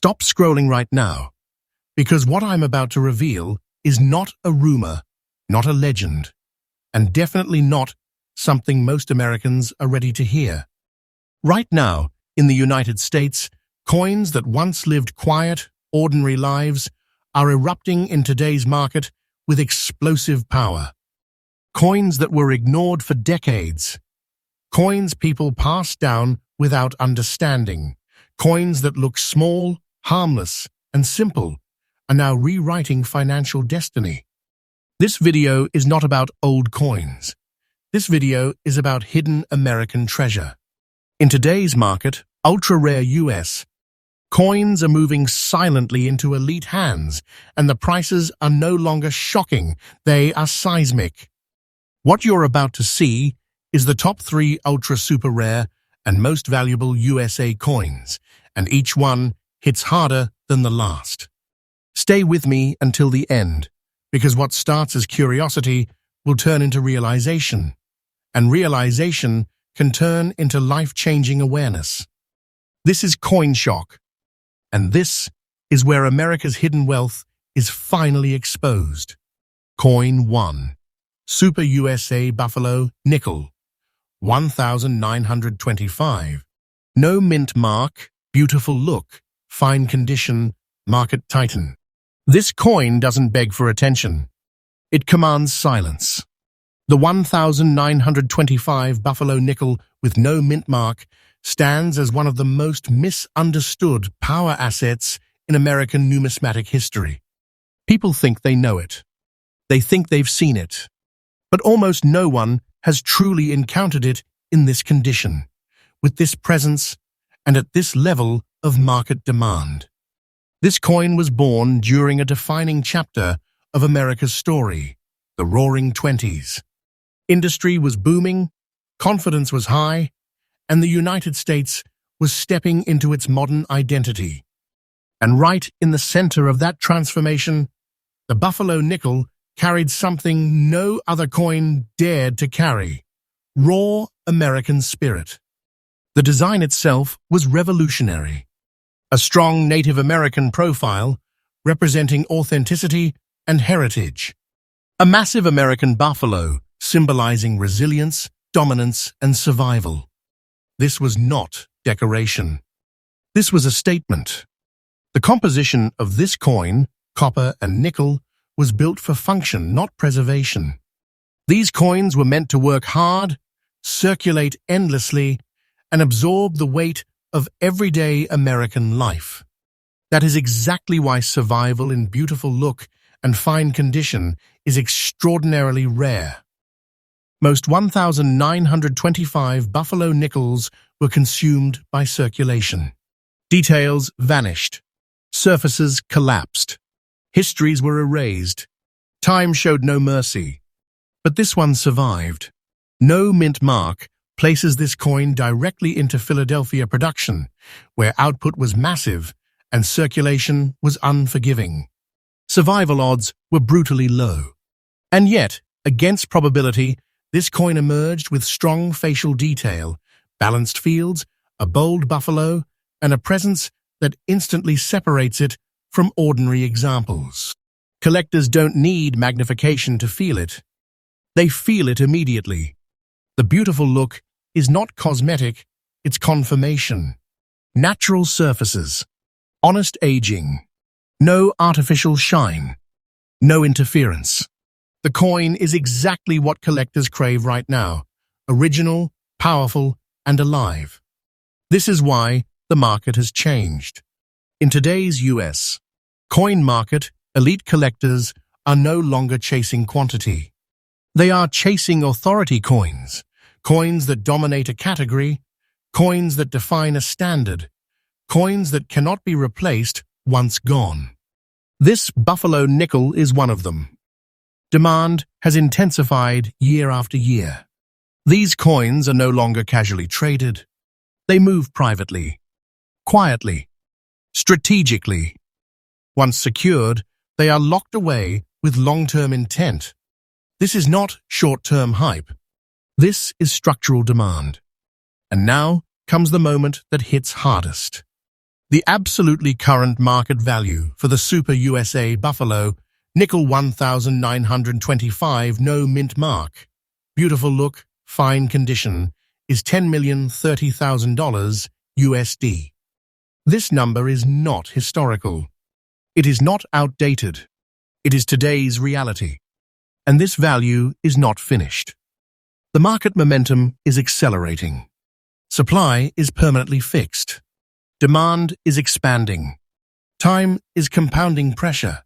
Stop scrolling right now, because what I'm about to reveal is not a rumor, not a legend, and definitely not something most Americans are ready to hear. Right now, in the United States, coins that once lived quiet, ordinary lives are erupting in today's market with explosive power. Coins that were ignored for decades. Coins people passed down without understanding. Coins that look small, harmless, and simple are now rewriting financial destiny. This video is not about old coins. This video is about hidden American treasure. In today's market, ultra-rare US coins are moving silently into elite hands, and the prices are no longer shocking, they are seismic. What you're about to see is the top 3 ultra-super-rare and most valuable USA coins, and each one hits harder than the last. Stay with me until the end, because what starts as curiosity will turn into realization, and realization can turn into life-changing awareness. This is CoinShock, and this is where America's hidden wealth is finally exposed. Coin 1. Super USA Buffalo Nickel, 1,925. No mint mark, beautiful look, fine condition, market titan. This coin doesn't beg for attention. It commands silence. The 1,925 Buffalo Nickel with no mint mark stands as one of the most misunderstood power assets in American numismatic history. People think they know it. They think they've seen it. But almost no one has truly encountered it in this condition, with this presence, and at this level of market demand. This coin was born during a defining chapter of America's story, the Roaring '20s. Industry was booming, confidence was high, and the United States was stepping into its modern identity. And right in the center of that transformation, the Buffalo Nickel carried something no other coin dared to carry: raw American spirit. The design itself was revolutionary. A strong Native American profile representing authenticity and heritage. A massive American buffalo symbolizing resilience, dominance, and survival. This was not decoration. This was a statement. The composition of this coin, copper and nickel, was built for function, not preservation. These coins were meant to work hard, circulate endlessly, and absorb the weight of everyday American life. That is exactly why survival in beautiful look and fine condition is extraordinarily rare. Most 1,925 Buffalo Nickels were consumed by circulation. Details vanished. Surfaces collapsed. Histories were erased. Time showed no mercy. But this one survived. No mint mark places this coin directly into Philadelphia production, where output was massive and circulation was unforgiving. Survival odds were brutally low. And yet, against probability, this coin emerged with strong facial detail, balanced fields, a bold buffalo, and a presence that instantly separates it from ordinary examples. Collectors don't need magnification to feel it. They feel it immediately. The beautiful look is not cosmetic, it's confirmation. Natural surfaces, honest aging, no artificial shine, no interference. The coin is exactly what collectors crave right now: original, powerful, and alive. This is why the market has changed. In today's US coin market, elite collectors are no longer chasing quantity. They are chasing authority coins, coins that dominate a category, coins that define a standard, coins that cannot be replaced once gone. This Buffalo Nickel is one of them. Demand has intensified year after year. These coins are no longer casually traded. They move privately, quietly, strategically. Once secured, they are locked away with long-term intent. This is not short-term hype. This is structural demand. And now comes the moment that hits hardest. The absolutely current market value for the Super USA Buffalo Nickel 1925 no mint mark, beautiful look, fine condition, is $10,030,000 USD. This number is not historical. It is not outdated. It is today's reality. And this value is not finished. The market momentum is accelerating. Supply is permanently fixed. Demand is expanding. Time is compounding pressure.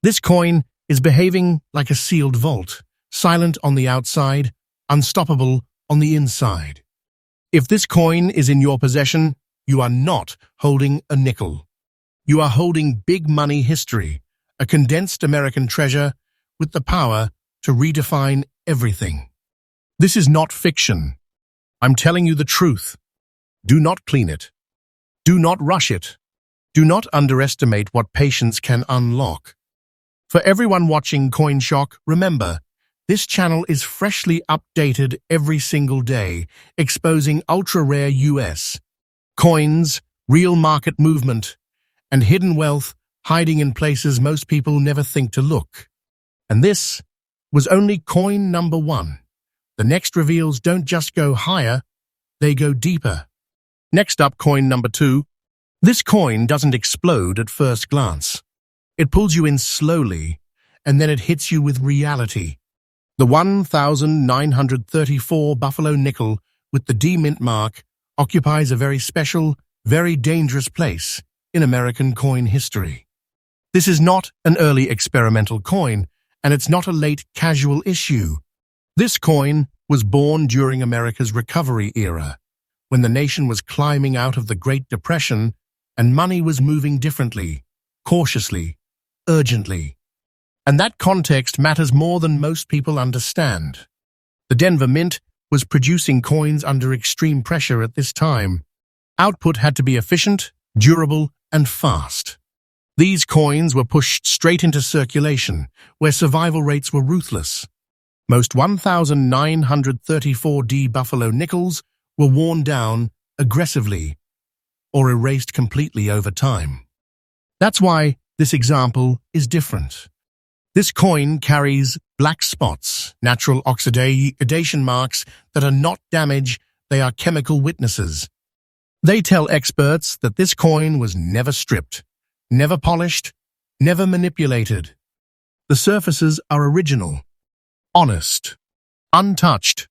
This coin is behaving like a sealed vault, silent on the outside, unstoppable on the inside. If this coin is in your possession, you are not holding a nickel. You are holding big money history, a condensed American treasure with the power to redefine everything. This is not fiction. I'm telling you the truth. Do not clean it. Do not rush it. Do not underestimate what patience can unlock. For everyone watching CoinShock, remember, this channel is freshly updated every single day, exposing ultra-rare US coins, real market movement, and hidden wealth hiding in places most people never think to look. And this was only coin number 1. The next reveals don't just go higher, they go deeper. Next up, coin number 2. This coin doesn't explode at first glance. It pulls you in slowly, and then it hits you with reality. The 1934 Buffalo nickel with the D mint mark occupies a very special, very dangerous place in American coin history. This is not an early experimental coin, and it's not a late casual issue. This coin was born during America's recovery era, when the nation was climbing out of the Great Depression and money was moving differently, cautiously, urgently. And that context matters more than most people understand. The Denver Mint was producing coins under extreme pressure at this time. Output had to be efficient, durable, and fast. These coins were pushed straight into circulation, where survival rates were ruthless. Most 1934D Buffalo nickels were worn down aggressively or erased completely over time. That's why this example is different. This coin carries black spots, natural oxidation marks that are not damage, they are chemical witnesses. They tell experts that this coin was never stripped, never polished, never manipulated. The surfaces are original, honest, untouched.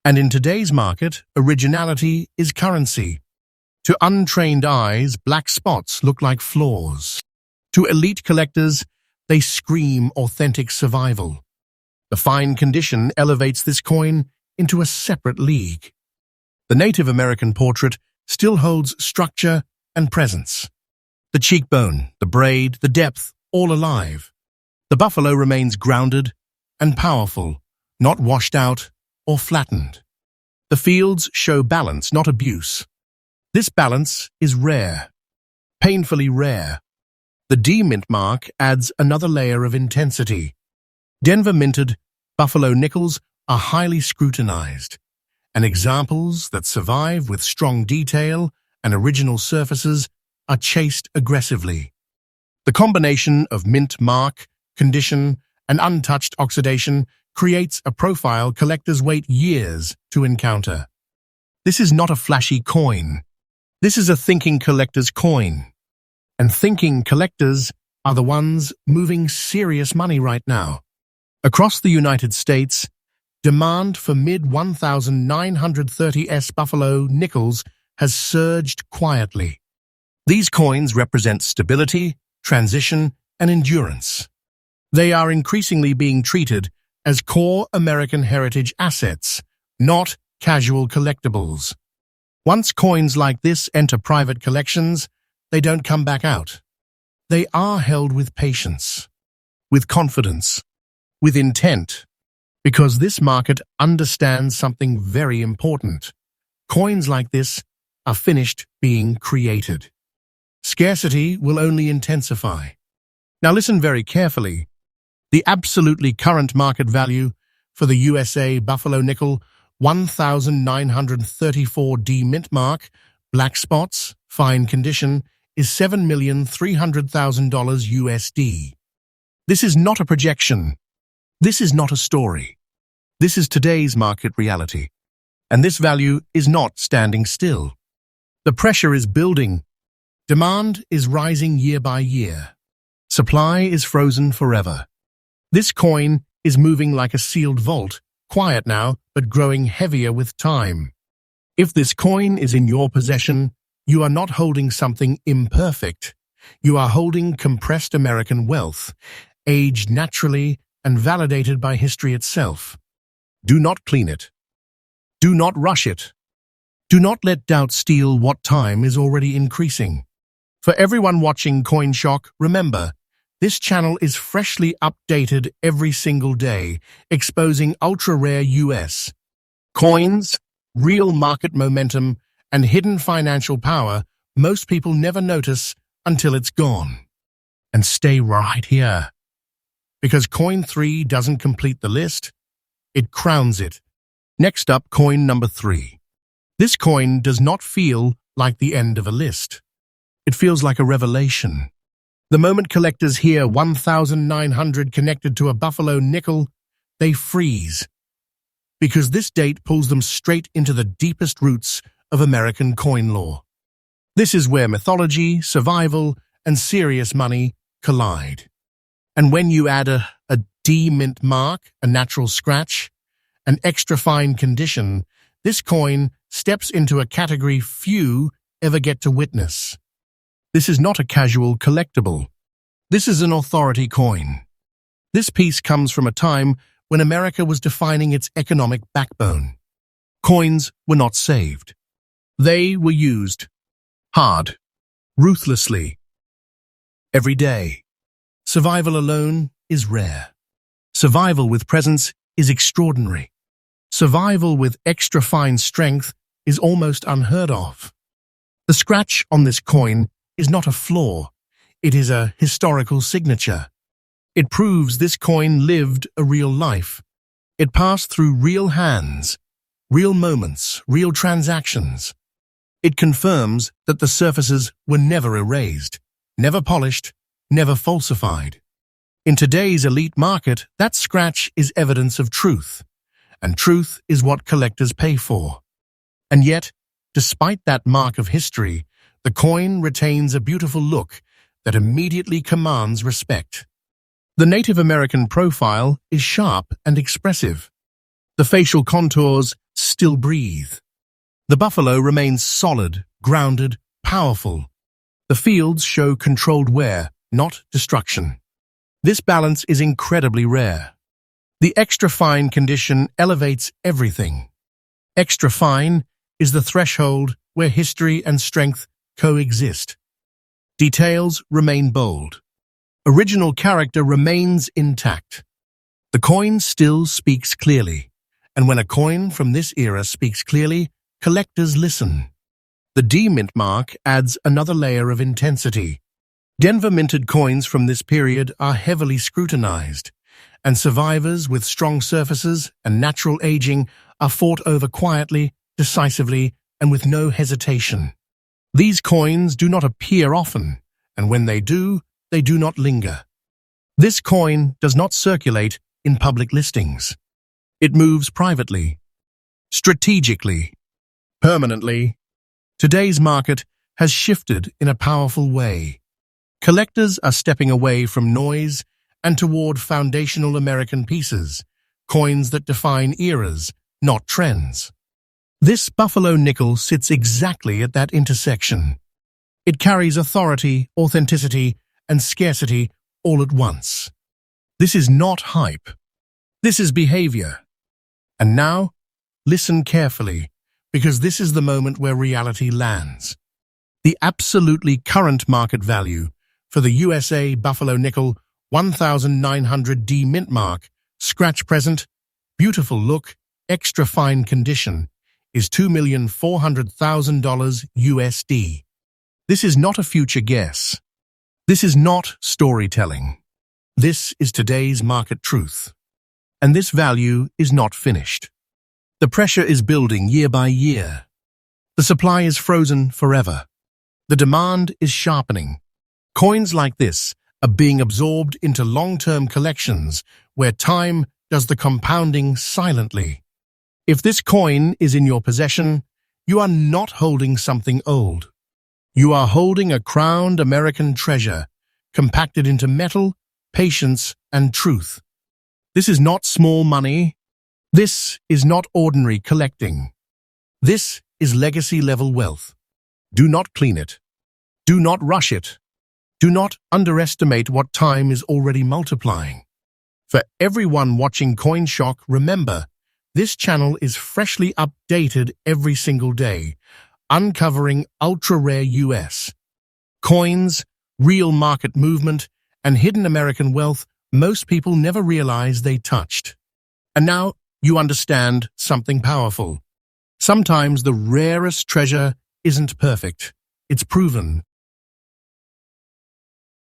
And in today's market, originality is currency. To untrained eyes, black spots look like flaws. To elite collectors, they scream authentic survival. The fine condition elevates this coin into a separate league. The Native American portrait still holds structure and presence. The cheekbone, the braid, the depth, all alive. The buffalo remains grounded and powerful, not washed out or flattened. The fields show balance, not abuse. This balance is rare, painfully rare. The D mint mark adds another layer of intensity. Denver minted Buffalo nickels are highly scrutinized, and examples that survive with strong detail and original surfaces are chased aggressively. The combination of mint mark, condition, and untouched oxidation creates a profile collectors wait years to encounter. This is not a flashy coin. This is a thinking collector's coin. And thinking collectors are the ones moving serious money right now. Across the United States, demand for mid-1930s Buffalo nickels has surged quietly. These coins represent stability, transition, and endurance. They are increasingly being treated as core American heritage assets, not casual collectibles. Once coins like this enter private collections, they don't come back out. They are held with patience, with confidence, with intent, because this market understands something very important. Coins like this are finished being created. Scarcity will only intensify. Now listen very carefully. The absolutely current market value for the USA Buffalo nickel 1934D mint mark, black spots, fine condition, is $7,300,000 USD. This is not a projection. This is not a story. This is today's market reality. And this value is not standing still. The pressure is building. Demand is rising year by year. Supply is frozen forever. This coin is moving like a sealed vault, quiet now, but growing heavier with time. If this coin is in your possession, you are not holding something imperfect. You are holding compressed American wealth, aged naturally and validated by history itself. Do not clean it. Do not rush it. Do not let doubt steal what time is already increasing. For everyone watching CoinShock, remember, this channel is freshly updated every single day, exposing ultra-rare US coins, real market momentum, and hidden financial power most people never notice until it's gone. And stay right here. Because coin 3 doesn't complete the list, it crowns it. Next up, coin number 3. This coin does not feel like the end of a list. It feels like a revelation. The moment collectors hear 1,900 connected to a buffalo nickel, they freeze. Because this date pulls them straight into the deepest roots of American coin lore. This is where mythology, survival, and serious money collide. And when you add a D-mint mark, a natural scratch, an extra fine condition, this coin steps into a category few ever get to witness. This is not a casual collectible. This is an authority coin. This piece comes from a time when America was defining its economic backbone. Coins were not saved. They were used hard, ruthlessly, every day. Survival alone is rare. Survival with presence is extraordinary. Survival with extra fine strength is almost unheard of. The scratch on this coin is not a flaw. It is a historical signature. It proves this coin lived a real life. It passed through real hands, real moments, real transactions. It confirms that the surfaces were never erased, never polished, never falsified. In today's elite market, that scratch is evidence of truth, and truth is what collectors pay for. And yet, despite that mark of history, the coin retains a beautiful look that immediately commands respect. The Native American profile is sharp and expressive. The facial contours still breathe. The buffalo remains solid, grounded, powerful. The fields show controlled wear, not destruction. This balance is incredibly rare. The extra fine condition elevates everything. Extra fine is the threshold where history and strength coexist. Details remain bold. Original character remains intact. The coin still speaks clearly, and when a coin from this era speaks clearly, collectors listen. The D-mint mark adds another layer of intensity. Denver minted coins from this period are heavily scrutinized, and survivors with strong surfaces and natural aging are fought over quietly, decisively, and with no hesitation. These coins do not appear often, and when they do not linger. This coin does not circulate in public listings. It moves privately, strategically, permanently. Today's market has shifted in a powerful way. Collectors are stepping away from noise and toward foundational American pieces, coins that define eras, not trends. This buffalo nickel sits exactly at that intersection. It carries authority, authenticity, and scarcity all at once. This is not hype. This is behavior. And now, listen carefully, because this is the moment where reality lands. The absolutely current market value for the USA Buffalo Nickel 1900 D mint mark, scratch present, beautiful look, extra fine condition, is $2,400,000 USD. This is not a future guess. This is not storytelling. This is today's market truth. And this value is not finished. The pressure is building year by year. The supply is frozen forever. The demand is sharpening. Coins like this are being absorbed into long-term collections where time does the compounding silently. If this coin is in your possession, you are not holding something old. You are holding a crowned American treasure, compacted into metal, patience, and truth. This is not small money. This is not ordinary collecting. This is legacy-level wealth. Do not clean it. Do not rush it. Do not underestimate what time is already multiplying. For everyone watching CoinShock, remember, this channel is freshly updated every single day, uncovering ultra-rare US coins, real market movement, and hidden American wealth most people never realize they touched. And now you understand something powerful. Sometimes the rarest treasure isn't perfect. It's proven.